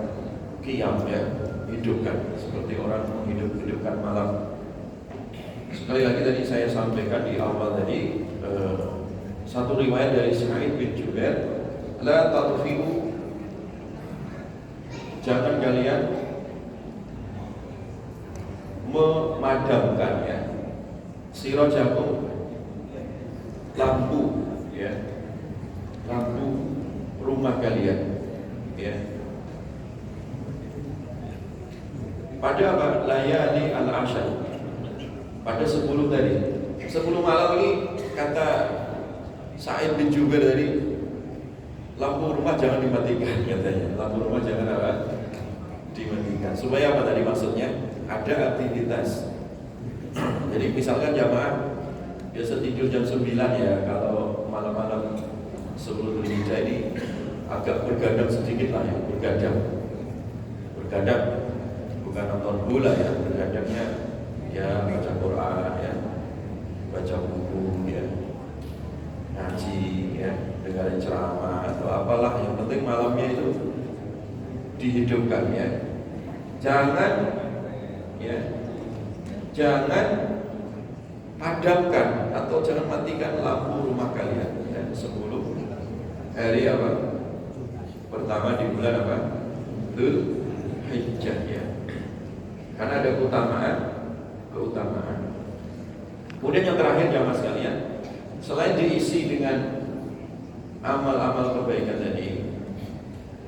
qiyam ya, hidupkan seperti orang menghidupkan malam. Sekali lagi tadi saya sampaikan di awal tadi satu riwayat dari Sa'id bin Jubair, la tatfi'u, jangan kalian memadamkan ya sirajakum, lampu ya, lampu rumah kalian ya, pada apa? Layali al-ashar, pada 10 tadi, 10 malam ini kata Sa'id bin Jubair tadi, lampu rumah jangan dimatikan katanya. Lampu rumah jangan apa? Dimatikan. Supaya apa tadi maksudnya? Ada aktivitas. Jadi misalkan jamaah biasa tidur jam 9 ya, kalau malam-malam sebelum Dzulhijjah ini agak bergadang sedikit lah ya, bergadang bukan nonton bola ya, bergadangnya ya baca Quran ya, baca buku ya, ngaji ya, dengarin ceramah atau apalah, yang penting malamnya itu dihidupkan ya. Jangan padamkan atau jangan matikan lampu rumah kalian ya. 10 hari apa? Pertama di bulan apa? Dzulhijjah ya. Karena ada keutamaan. Kemudian yang terakhir jamaah sekalian, selain diisi dengan amal-amal kebaikan tadi,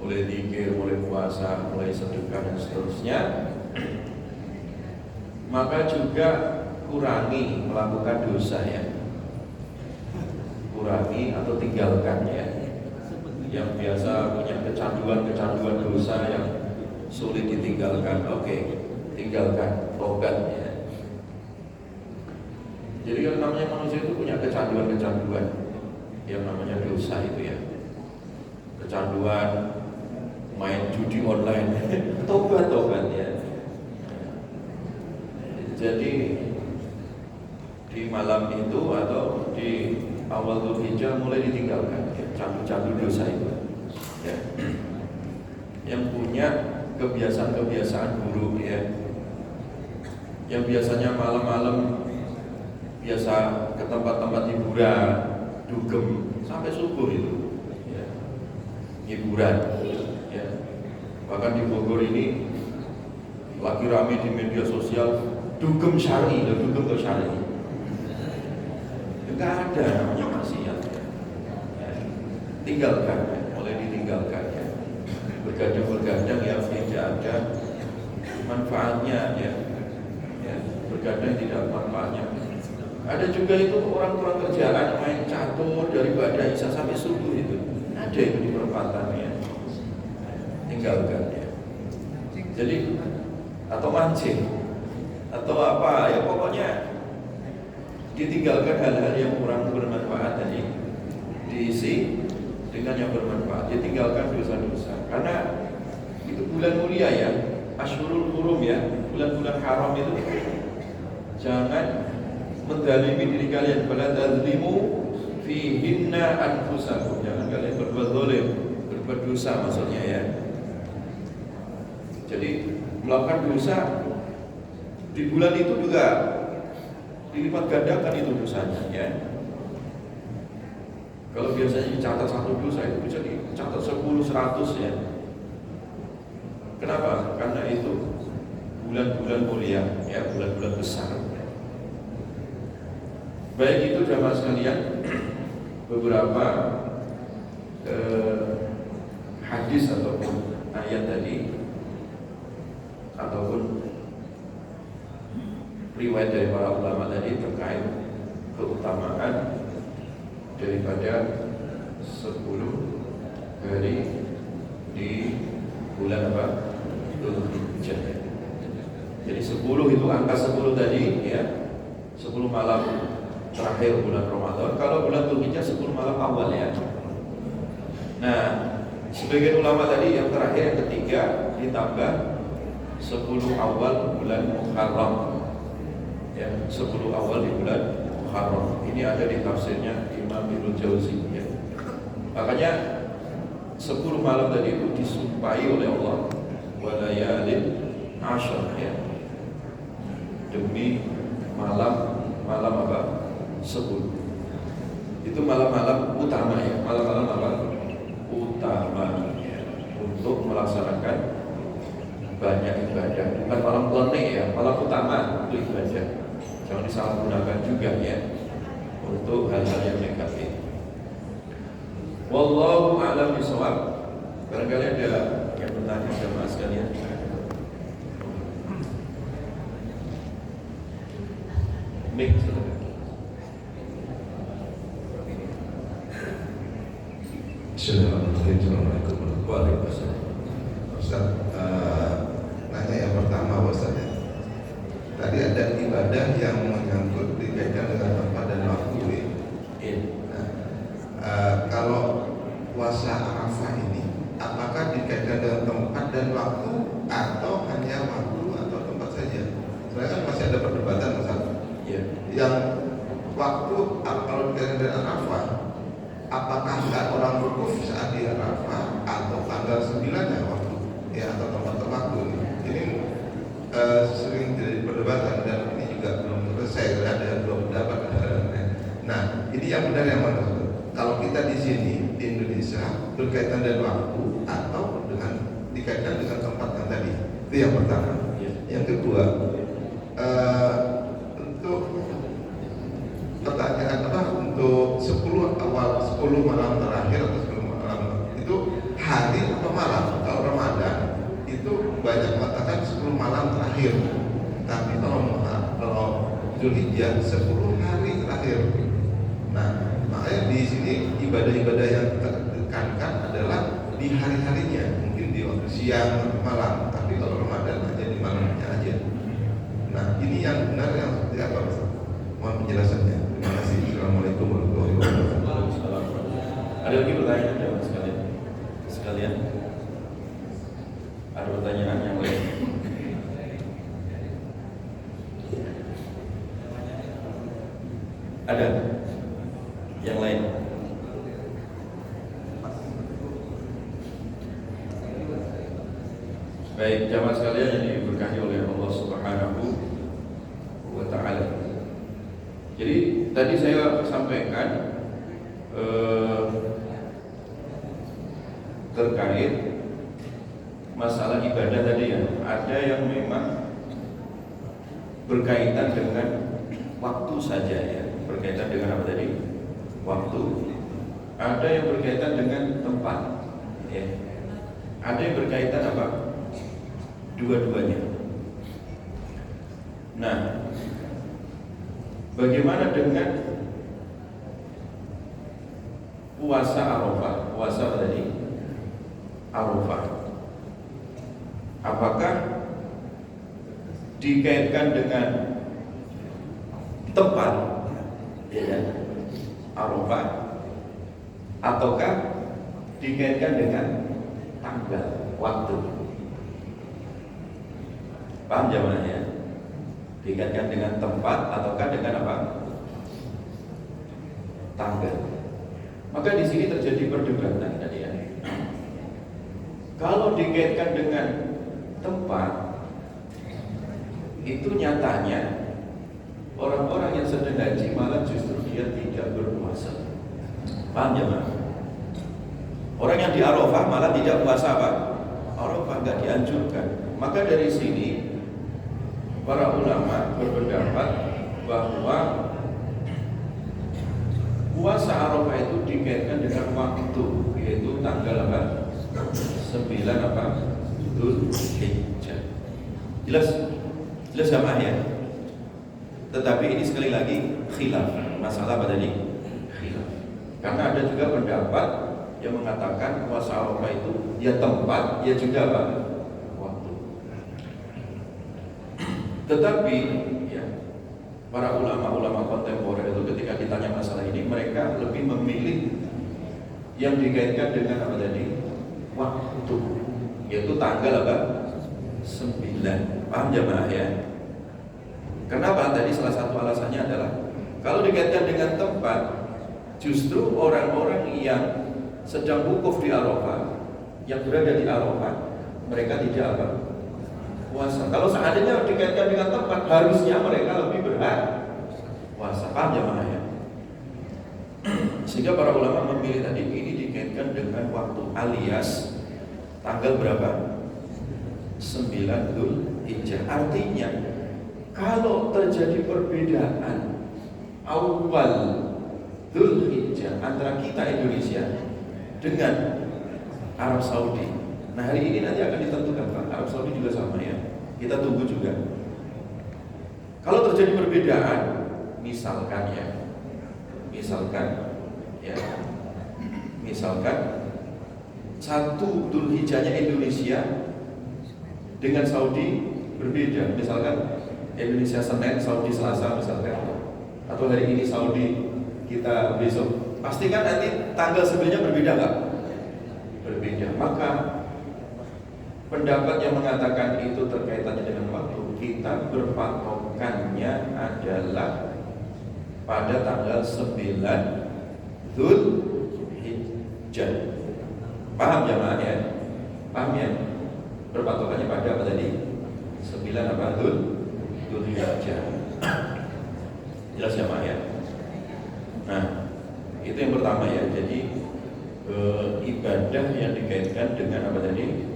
mulai zikir, mulai puasa, mulai sedekah dan seterusnya, maka juga kurangi melakukan dosa ya, kurangi atau tinggalkan ya. Yang biasa punya kecanduan dosa yang sulit ditinggalkan, oke, tinggalkan, tobat ya. Jadi yang namanya manusia itu punya kecanduan yang namanya dosa itu ya, kecanduan main judi online, tobat ya. Jadi di malam itu atau di awal Dzulhijjah mulai ditinggalkan ya, candu dosa itu ya. Yang punya kebiasaan buruk ya, yang biasanya malam-malam biasa ke tempat-tempat hiburan, dugem sampai subuh itu ya, hiburan ya. Bahkan di Bogor ini lagi rame di media sosial, dugem syar'i, dugem ke syar'i. Enggak ada namanya maksiat ya. Tinggalkan ya, mulai ditinggalkan ya. Bergadang yang tidak ada manfaatnya ya. Bergadang tidak manfaatnya. Ada juga itu orang kerjaan main catur dari pada isya sampai subuh itu. Ada itu di perempatan ya. Tinggalkan ya. Jadi atau mancing atau apa ya, pokoknya ditinggalkan hal-hal yang kurang bermanfaat tadi, diisi dengan yang bermanfaat. Ditinggalkan dosa-dosa. Karena itu bulan mulia ya, Asyhurul Hurum ya, bulan-bulan haram itu. Jangan menzalimi diri kalian, fala tazlimu fihinna anfusakum. Jangan kalian berbuat zalim, berbuat dosa maksudnya ya. Jadi melakukan dosa di bulan itu juga dilipat gandakan itu dosanya ya. Kalau biasanya dicatat satu dosa itu bisa dicatat 10, 100 ya. Kenapa? Karena itu bulan-bulan mulia ya, bulan-bulan besar. Baik itu jamaah sekalian, beberapa hadis ataupun ayat tadi ataupun riwayat dari para ulama tadi terkait keutamaan daripada 10 hari di bulan apa? Dzulhijjah. Jadi 10 itu angka 10 tadi ya, 10 malam terakhir bulan Ramadan. Kalau bulan Dzulhijjah 10 malam awal ya. Nah, sebagian ulama tadi yang terakhir yang ketiga ditambah 10 awal bulan Muharram. Ya, 10 awal di bulan Muharram. Ini ada di tafsirnya Imam Ibnu Jauzi ya. Makanya 10 malam tadi itu disumpahi oleh Allah walayalin asyr ya. Demi malam apa? 10. Itu malam-malam utama ya. Malam-malam apa? Utama ya. Untuk melaksanakan banyak ibadah. Bukan malam klenik ya, malam utama untuk ibadah. Jangan disalahgunakan juga ya untuk hal-hal yang negatif. Wallahu a'lam bishawab. Barangkali ada yang bertanya jamaah sekalian. Mik, Assalamualaikum warahmatullahi wabarakatuh. Ustaz, nanya yang pertama Ustaz ya. Tadi ada ibadah yang menyangkut dikaitkan dengan tempat dan waktu ya. Nah, kalau puasa Arafah ini apakah dikaitkan dengan tempat dan waktu atau hanya waktu atau tempat saja? Soalnya kan masih ada perdebatan Ustaz. ya. Yang waktu kalau dikaitkan dengan Arafah, apakah nggak orang wukuf saat di Arafah atau tanggal 9-nya waktu ya, atau tempat waktu ini sering jadi perdebatan dan ini juga belum selesai, ada dua pendapat. Nah, ini yang benar yang mana? Kalau kita di sini di Indonesia berkaitan dengan waktu atau dengan dikaitkan dengan tempat yang tadi, itu yang pertama. Yang kedua, untuk pertanyaan apa, untuk 10 malam terakhir atau 10 malam itu hari atau malam? Kalau Ramadan itu banyak mengatakan 10 malam terakhir, tapi kalau Dzulhijjah 10 hari terakhir. Nah, makanya di sini ibadah-ibadah yang ditekankan adalah di hari-harinya, mungkin di waktu siang atau malam, tapi kalau Ramadan hanya di malamnya aja. Nah, ini yang benar yang seperti apa Ustaz? Mohon penjelasannya. Terima kasih. Assalamualaikum warahmatullahi wabarakatuh. Ada lagi pertanyaan jamaah sekalian? Ada pertanyaan yang lain? Ada yang lain? Baik, jamaah sekalian yang diberkahi oleh Allah Subhanahu wa Ta'ala. Jadi tadi saya sampaikan terkait masalah ibadah tadi ya. Ada yang memang berkaitan dengan waktu saja ya. Berkaitan dengan apa tadi? Waktu. Ada yang berkaitan dengan tempat ya. Ada yang berkaitan apa? Dua-duanya. Nah, bagaimana dengan puasa Arafah? Puasa apa tadi? Arafah. Apakah dikaitkan dengan tempat ya, Arafah, ataukah dikaitkan dengan tanggal, waktu. Paham jamaahnya? Dikaitkan dengan tempat ataukah dengan apa? Tanggal. Maka di sini terjadi perdebatan tadi ya. Kalau dikaitkan dengan tempat, itu nyatanya orang-orang yang sedang haji malah justru dia tidak berpuasa. Paham jemaah? Orang yang di Arafah malah tidak puasa apa? Arafah nggak dianjurkan. Maka dari sini para ulama berpendapat bahwa puasa Arafah itu dikaitkan dengan waktu, yaitu tanggal apa? 9 apa? Dzulhijjah. Jelas? Jelas jamaah ya? Tetapi ini sekali lagi khilaf. Masalah apa tadi? Khilaf. Karena ada juga pendapat yang mengatakan puasa Arafah itu ya tempat, ya juga apa? Waktu. Tetapi ya, para ulama-ulama kontemporer itu ketika ditanya masalah ini, mereka lebih memilih yang dikaitkan dengan apa tadi? Waktu, yaitu tanggal apa? 9. Paham jamaah ya? Kenapa? Tadi salah satu alasannya adalah kalau dikaitkan dengan tempat, justru orang-orang yang sedang wukuf di Arafah, yang berada di Arafah, mereka tidak apa? Puasa. Kalau seandainya dikaitkan dengan tempat, harusnya mereka lebih berhak puasa. Paham jamaah ya? Sehingga para ulama memilih tadi ini dikaitkan dengan waktu, alias tanggal berapa? 9 Dzulhijjah. Artinya kalau terjadi perbedaan awal Dzulhijjah antara kita Indonesia dengan Arab Saudi, nah hari ini nanti akan ditentukan Pak. Arab Saudi juga sama ya. Kita tunggu juga. Kalau terjadi perbedaan, misalkan satu Dzulhijjahnya Indonesia dengan Saudi berbeda. Misalkan Indonesia Senin, Saudi Selasa misalkan, atau hari ini Saudi kita besok, pastikan nanti tanggal sebenarnya berbeda nggak? Berbeda. Maka pendapat yang mengatakan itu terkaitannya dengan waktu, kita berpatokannya adalah pada tanggal 9 Dzulhijjah. Paham jamaah ya? Paham ya? Berpatokannya pada apa tadi? 9 apa? Dzulhijjah. Jelas jamaah ya? Nah, itu yang pertama ya. Jadi ibadah yang dikaitkan dengan apa tadi?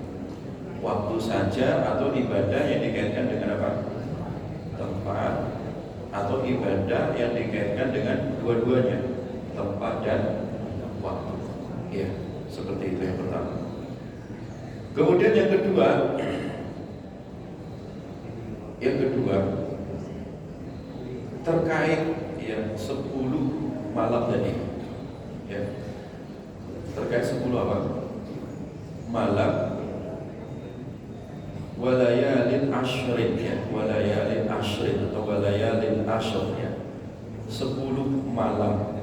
Waktu saja, atau ibadah yang dikaitkan dengan apa? Tempat, atau ibadah yang dikaitkan dengan dua-duanya, tempat dan waktu. Ya, seperti itu yang pertama. Kemudian yang kedua terkait ya 10 malam tadi. Ya. Terkait 10 apa? Malam walayalin asyrin ya, walayalin asyrin atau walayalin asyr ya. 10 malam.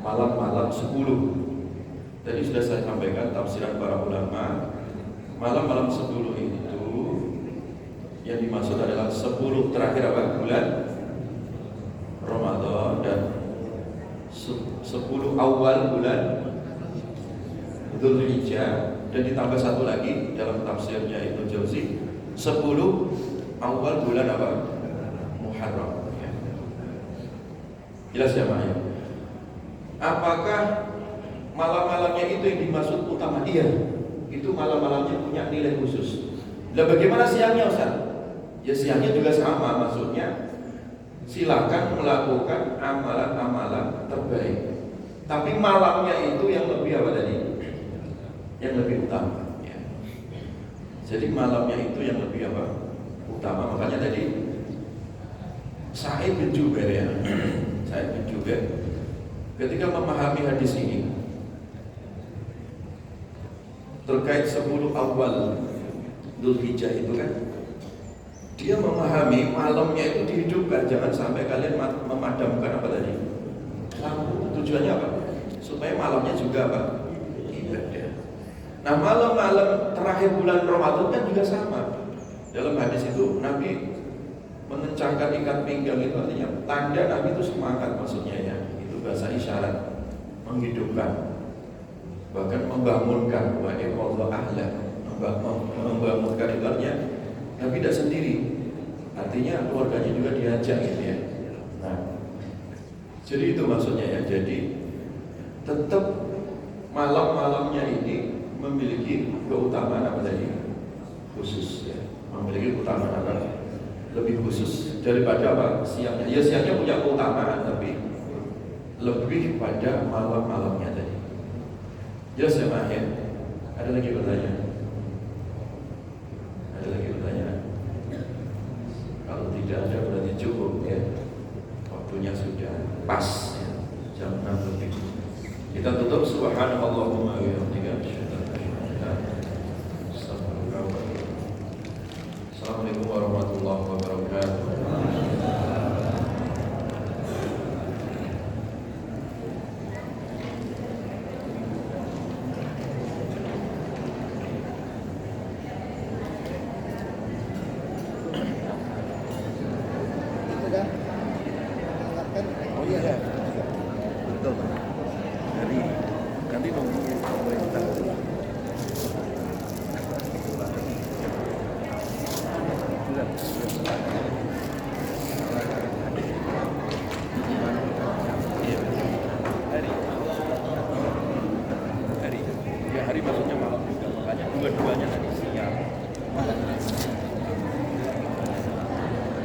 Malam-malam 10. Tadi sudah saya sampaikan tafsiran para ulama. Malam-malam 10 itu yang dimaksud adalah 10 terakhir apa? Bulan Ramadan dan 10 awal bulan Dzulhijjah, dan ditambah satu lagi dalam tafsirnya Ibnu Jauzi, 10 awal bulan apa? Muharram ya. Jelas ya Pak ya? Apakah malam-malamnya itu yang dimaksud utama? Iya, itu malam-malamnya punya nilai khusus. Nah bagaimana siangnya Ustaz? Ya siangnya juga sama, maksudnya silakan melakukan amalan-amalan terbaik. Tapi malamnya itu yang lebih apa tadi? Yang lebih utama ya. Jadi malamnya itu yang lebih apa? Utama. Makanya tadi Sa'id bin Jubair ya, Sa'id bin Jubair ketika memahami hadis ini terkait 10 awal Dzulhijjah itu kan, dia memahami malamnya itu dihidupkan. Jangan sampai kalian memadamkan apa tadi? Lampu. Tujuannya apa? Supaya malamnya juga apa? Ibadah. Nah, malam-malam terakhir bulan Ramadan kan juga sama. Dalam hadis itu Nabi mengencangkan ikat pinggang, itu artinya tanda Nabi itu semangat, maksudnya ya. Itu bahasa isyarat, menghidupkan, bahkan membangunkan. Wa iqadha ahla, membangunkan itu artinya Nabi tidak sendiri, artinya keluarganya juga diajak gitu ya. Nah, jadi itu maksudnya ya. Jadi tetap malam-malamnya ini memiliki keutamaan apa tadi? Khusus ya. Memiliki keutamaan apa? Lebih khusus daripada apa? Siangnya. Ya siangnya punya keutamaan, tapi lebih pada malam-malamnya tadi. Jelas ya Pak ya? Ada lagi pertanyaan? Ada lagi pertanyaan? Kalau tidak ada berarti cukup ya. Waktunya sudah pas ya. Jam 6 lebih. Kita tutup subhanallahumma wa bihamdika asyhadu an la ilaha illa anta astaghfiruka wa atubu ilaik. Assalamualaikum warahmatullahi wabarakatuh. Oh iya, betul Pak. Dari nanti nunggu pemerintah. Hari maksudnya malam juga, makanya dua-duanya tadi siang.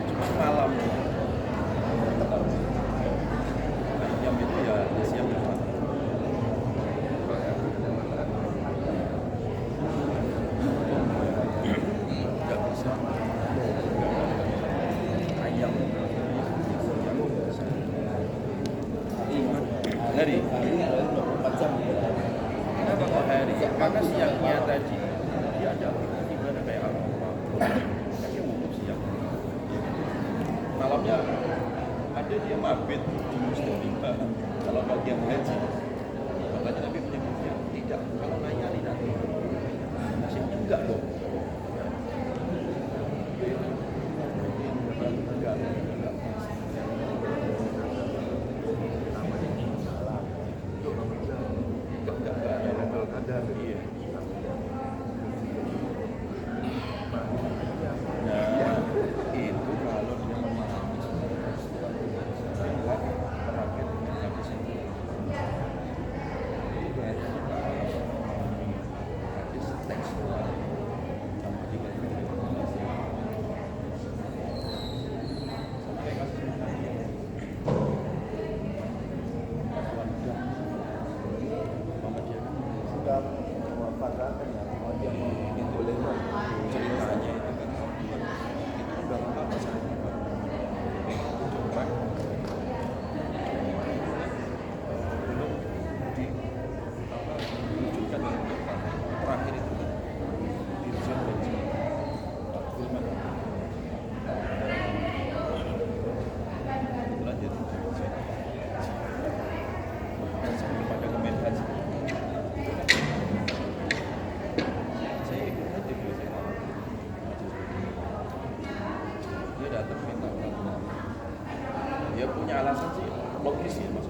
Cuma malam. Jam itu ya siang dan malam. Nggak bisa. Ayam. Hari. Kenapa kok hari? Karena siangnya tadi dia ada ibadah kayak apa? Kayaknya wudhu siang. Malamnya ada dia mabit di Musdalifah. Kalau bagian haji, makanya Nabi menyebutnya tidak. Kalau layani nanti, nasibnya enggak loh. Iya. Nah, itu kalau dia memahami terakhir hadis itu. Hadis tekstual sampai 3 sampai kasus Sudah mewafatkan ya, mau dia mau boleh ceritanya itu kan tahun 2000 itu udah lama masalah coba belum di apa diwujudkan dalam Quran terakhir itu kan dirjen haji film lanjut dan sebelum ada Kemenhaj saya ikut aja biasanya dia datang minta bantuan dia punya alasan sih logis ya mas